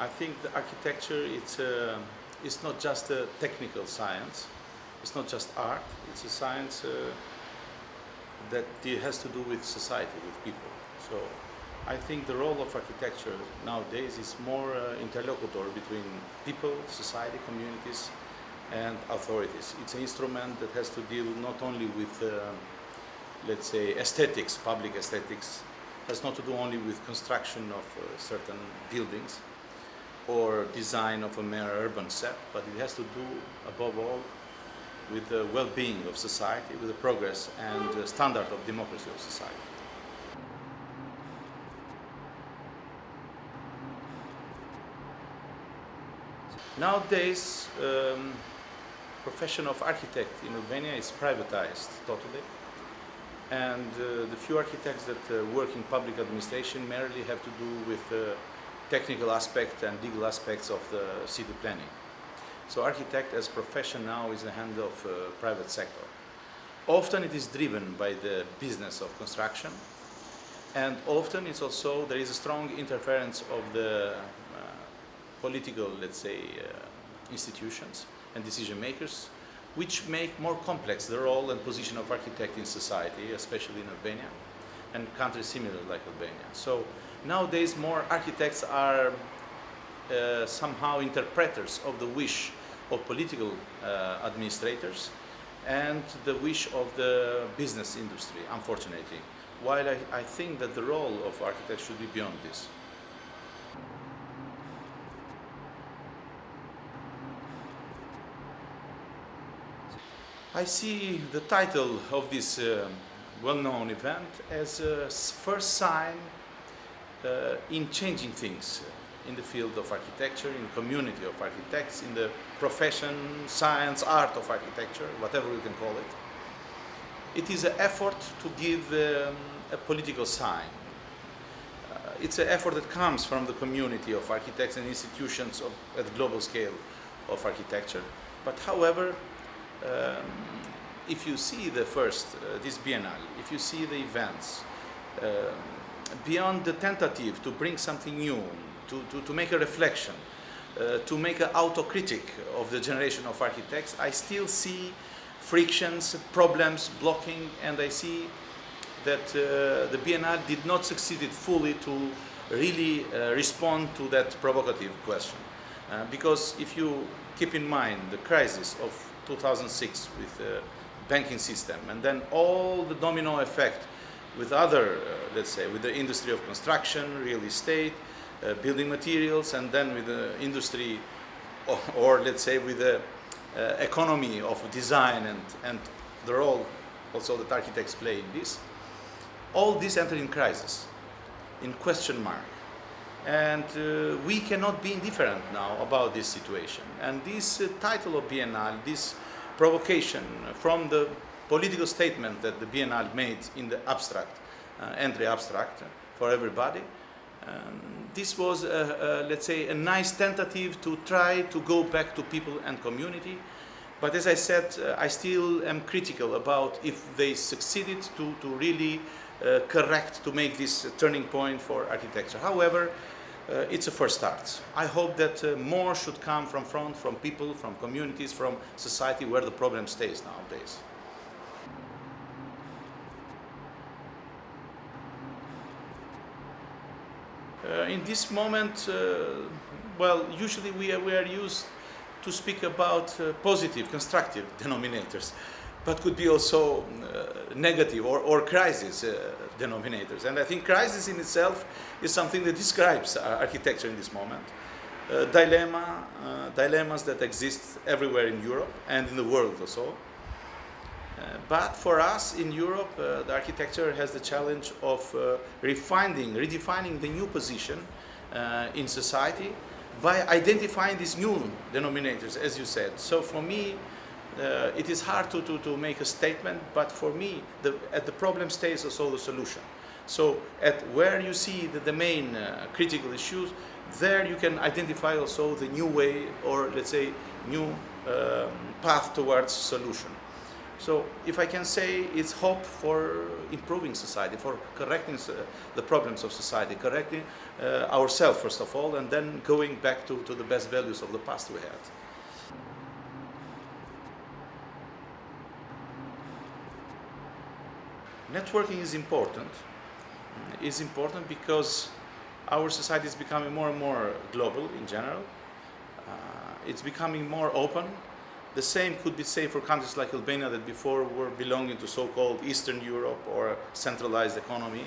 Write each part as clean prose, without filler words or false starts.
I think the architecture it's not just a technical science, it's not just art, it's a science that it has to do with society, with people. So I think the role of architecture nowadays is more interlocutor between people, society, communities and authorities. It's an instrument that has to deal not only with let's say aesthetics, public aesthetics, has not to do only with construction of certain buildings or design of a mere urban set, but it has to do above all with the well-being of society, with the progress and the standard of democracy of society. Nowadays, profession of architect in Albania is privatized totally, and the few architects that work in public administration merely have to do with technical aspect and legal aspects of the city planning. So architect as profession now is in the hand of private sector. Often it is driven by the business of construction, and often it's also there is a strong interference of the political, let's say, institutions and decision makers, which make more complex the role and position of architect in society, especially in Albania and countries similar like Albania. So nowadays more architects are somehow interpreters of the wish of political administrators and the wish of the business industry, unfortunately, while I think that the role of architects should be beyond this. I see the title of this well-known event as a first sign in changing things in the field of architecture, in the community of architects, in the profession, science, art of architecture, whatever we can call it. It is an effort to give a political sign. It's an effort that comes from the community of architects and institutions at the global scale of architecture. But however, if you see this biennale, if you see the events, beyond the tentative to bring something new, to make a reflection, to make an autocritic of the generation of architects, I still see frictions, problems, blocking, and I see that the biennale did not succeed fully to really respond to that provocative question. Because if you keep in mind the crisis of 2006 with the banking system, and then all the domino effect with other, let's say, with the industry of construction, real estate, building materials, and then with the industry, or let's say with the economy of design and the role also that architects play in this, all this entered in crisis, in question mark. And we cannot be indifferent now about this situation. And this title of Biennale, this provocation from the political statement that the Biennale made in the abstract, entry abstract for everybody, this was, let's say, a nice tentative to try to go back to people and community. But as I said, I still am critical about if they succeeded to really correct, to make this a turning point for architecture. However, it's a first start. I hope that more should come from front, from people, from communities, from society where the problem stays nowadays. In this moment, well, usually we are used to speak about positive, constructive denominators, but could be also negative or crisis denominators. And I think crisis in itself is something that describes architecture in this moment. Dilemmas that exist everywhere in Europe and in the world also. But for us in Europe, the architecture has the challenge of redefining the new position in society by identifying these new denominators, as you said. So for me, it is hard to make a statement, but for me, at the problem stage also the solution. So at where you see the main critical issues, there you can identify also the new way, or let's say new path towards solution. So if I can say, it's hope for improving society, for correcting the problems of society, correcting ourselves first of all, and then going back to the best values of the past we had. Networking is important. It's important because our society is becoming more and more global in general. It's becoming more open. The same could be said for countries like Albania that before were belonging to so-called Eastern Europe or centralized economy.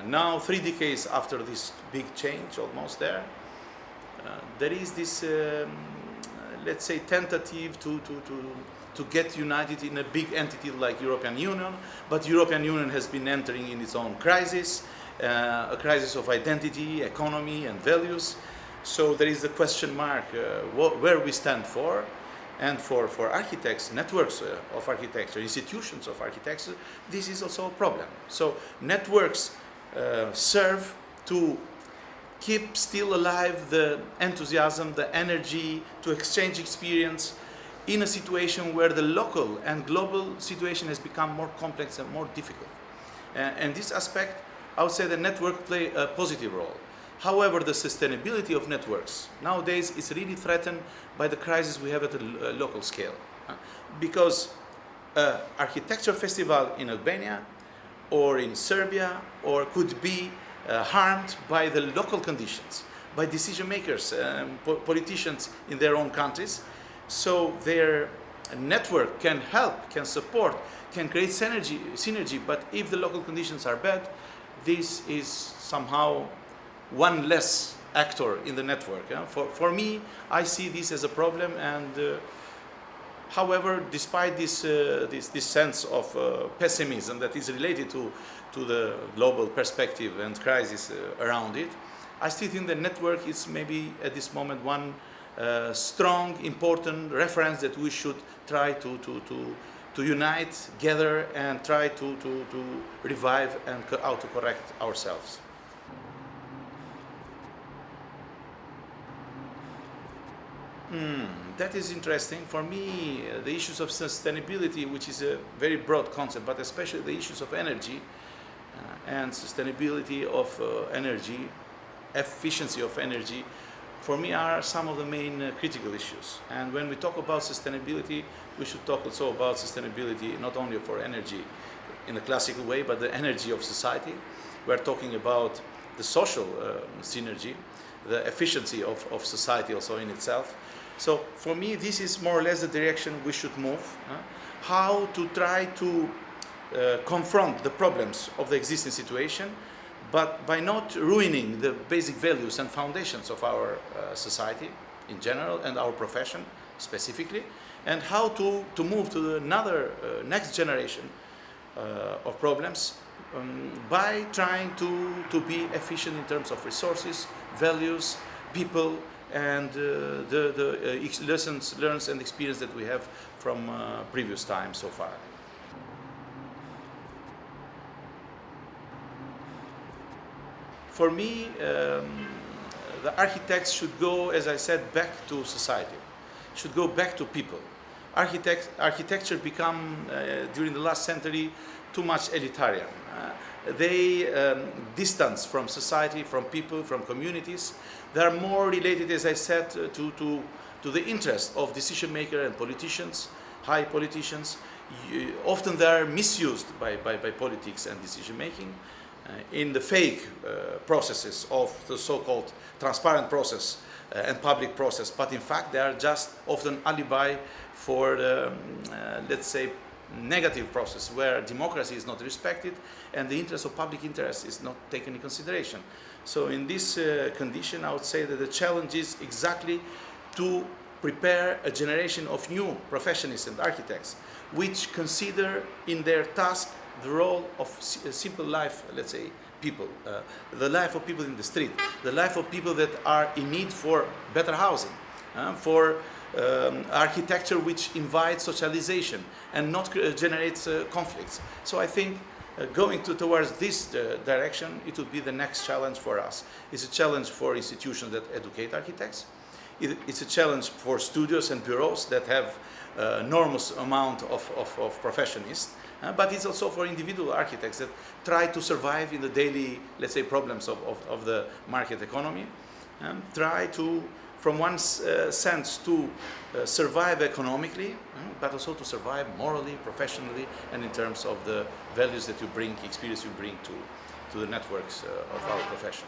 Now, 3 decades after this big change, almost there, there is this, let's say, tentative to get united in a big entity like European Union, but European Union has been entering in its own crisis, a crisis of identity, economy and values. So there is the question mark where we stand for. And for architects, networks of architecture, institutions of architecture, this is also a problem. So networks serve to keep still alive the enthusiasm, the energy to exchange experience in a situation where the local and global situation has become more complex and more difficult. And this aspect, I would say the network play a positive role. However, the sustainability of networks nowadays is really threatened by the crisis we have at a local scale. Because architecture festival in Albania or in Serbia or could be harmed by the local conditions, by decision makers, politicians in their own countries. So their network can help, can support, can create synergy, but if the local conditions are bad, this is somehow one less actor in the network. For me, I see this as a problem, and however, despite this sense of pessimism that is related to the global perspective and crisis around it, I still think the network is maybe at this moment one strong, important reference that we should try to unite, gather, and try to revive and how to correct ourselves. That is interesting. For me, the issues of sustainability, which is a very broad concept, but especially the issues of energy and sustainability of energy, efficiency of energy, for me are some of the main critical issues. And when we talk about sustainability, we should talk also about sustainability not only for energy in a classical way, but the energy of society. We are talking about the social synergy, the efficiency of society also in itself. So for me, this is more or less the direction we should move. How to try to confront the problems of the existing situation, but by not ruining the basic values and foundations of our society in general and our profession specifically, and how to move to another next generation of problems by trying to be efficient in terms of resources, values, people, and the lessons learned and experience that we have from previous times so far. For me, the architects should go, as I said, back to society, should go back to people. Architecture become, during the last century, too much elitarian. They distance from society, from people, from communities. They are more related, as I said, to the interest of decision makers and politicians, high politicians. Often they are misused by politics and decision making in the fake processes of the so-called transparent process and public process. But in fact, they are just often alibi for the, let's say, negative process where democracy is not respected and the interest of public interest is not taken into consideration. So in this condition, I would say that the challenge is exactly to prepare a generation of new professionists and architects which consider in their task the role of simple life, let's say, people, the life of people in the street, the life of people that are in need for better housing, for architecture which invites socialization and not generates conflicts. So I think going towards this direction, it would be the next challenge for us. It's a challenge for institutions that educate architects. It's a challenge for studios and bureaus that have enormous amount of professionists, but it's also for individual architects that try to survive in the daily, let's say, problems of the market economy, and try to, from one sense, to survive economically, but also to survive morally, professionally, and in terms of the values that you bring, experience you bring to the networks of our profession.